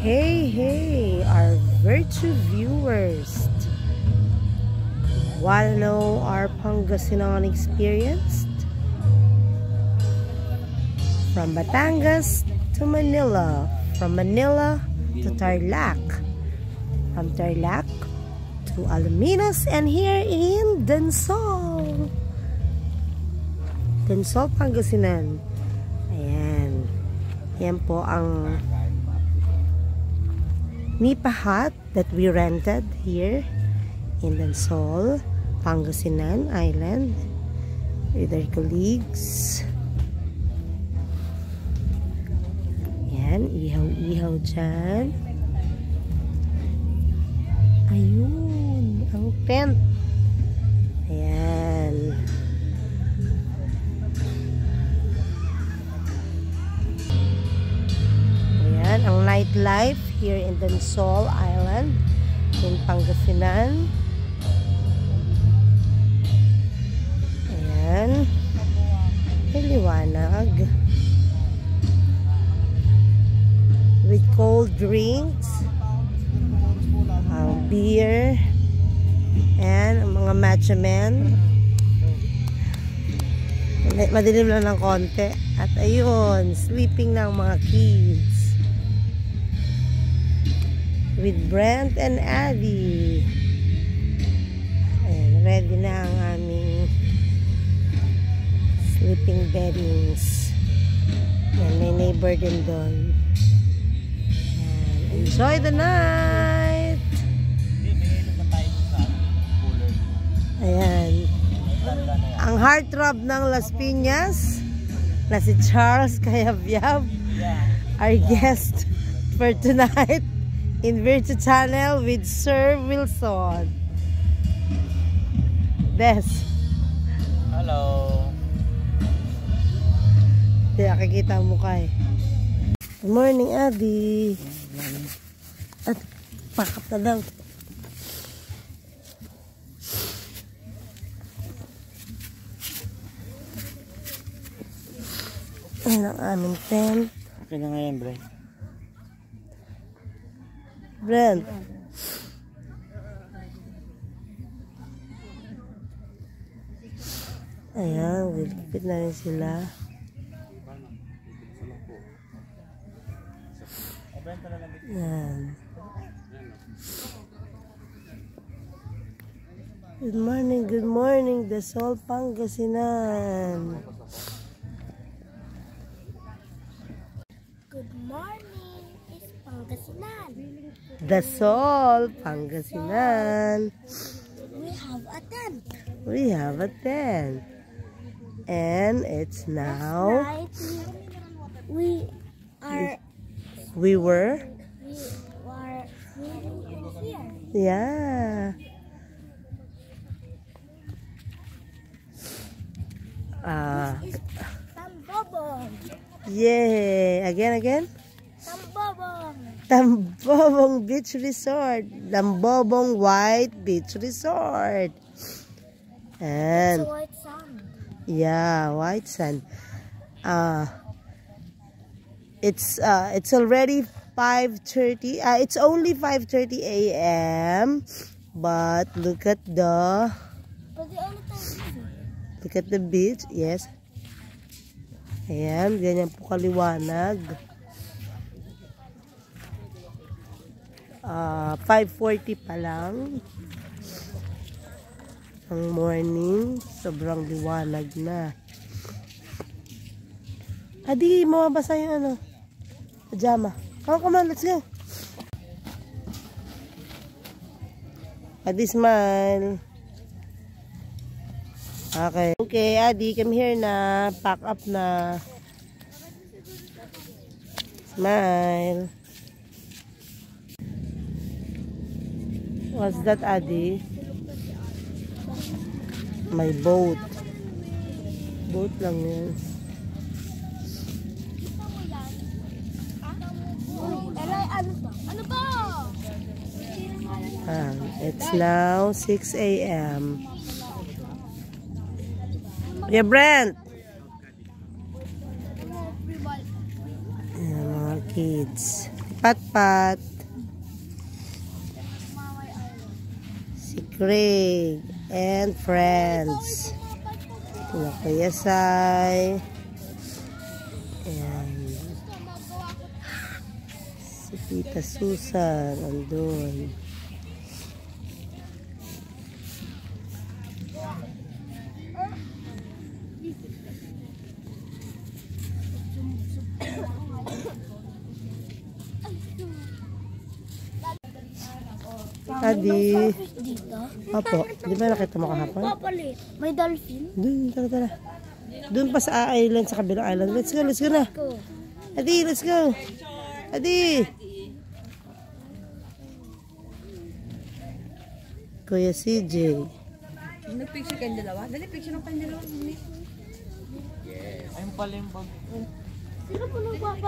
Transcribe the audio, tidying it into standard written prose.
Hey, our virtue viewers. Wanna know our Pangasinan experience? From Batangas to Manila, from Manila to Tarlac, from Tarlac to Alaminos, and here in Densol, Pangasinan. Ayan. Yan po ang Nipa hut that we rented here in Densol, Pangasinan Island with our colleagues. Yan, ihaw-ihaw dyan. Ayun, ang tent. Ayan. Ayan, ang nightlife here in Densol Island in Pangasinan. Ayan. May liwanag. With cold drinks, beer, and mga matcha men. Madilim lang ng konti. At ayun, sleeping ng mga kids. With Brent and Abby. Ayan, ready na ang aming sleeping beddings. Ayan, may neighbor din doon. Ayan, enjoy the night! Ayan. Ang heartthrob ng Las Piñas na si Charles Cayabyab, our guest for tonight in Virtue Channel with Sir Wilson. Bes. Hello. Hindi nakikita ang mukha eh. Good morning, Abby. At pakap na daw. Ayan ang aming tent. Okay na ngayon, Bray. Brent. Ayan, wilipit na rin sila. Ayan. Good morning, Densol, Pangasinan. Good morning, it's Pangasinan. Densol, Pangasinan. We have a tent. And it's now. We were here. Yeah. Tambobong. Yay. Again. Tambobong. Tambobong Beach Resort. Tambobong White Beach Resort. And It's a white sand. yeah, white sand. It's already 5:30. It's only 5:30 a.m. But look at the beach. Yes. Ayan, ganyan po kaliwanag. 5:40 pa lang ang morning. Sobrang liwanag na. Adi, mababasa yung pajama. Come on, let's go. Adi, smile. Okay, Adi, come here na. Pack up na. Smile. What's that, Adi? My boat. Boat lang yun. Ano ba? It's now 6 a.m. Yeah, Brent. Ayan, mga kids. Patpat. Si Craig and friends. Sina Kuya Sai. And si Tita Susan andun. Adi. Dito. Opo, di ba nakita mo kahapon? Papalit. May dolphin. Doon, tara. Doon pa sa island, sa kabilang island. Let's go na. Ko. Adi, let's go. Adi. Kuya CJ. Nag-picture kayong dalawa? Dali, picture ng kayong dalawa. Ayun pala yung bag. Sino po nagpapa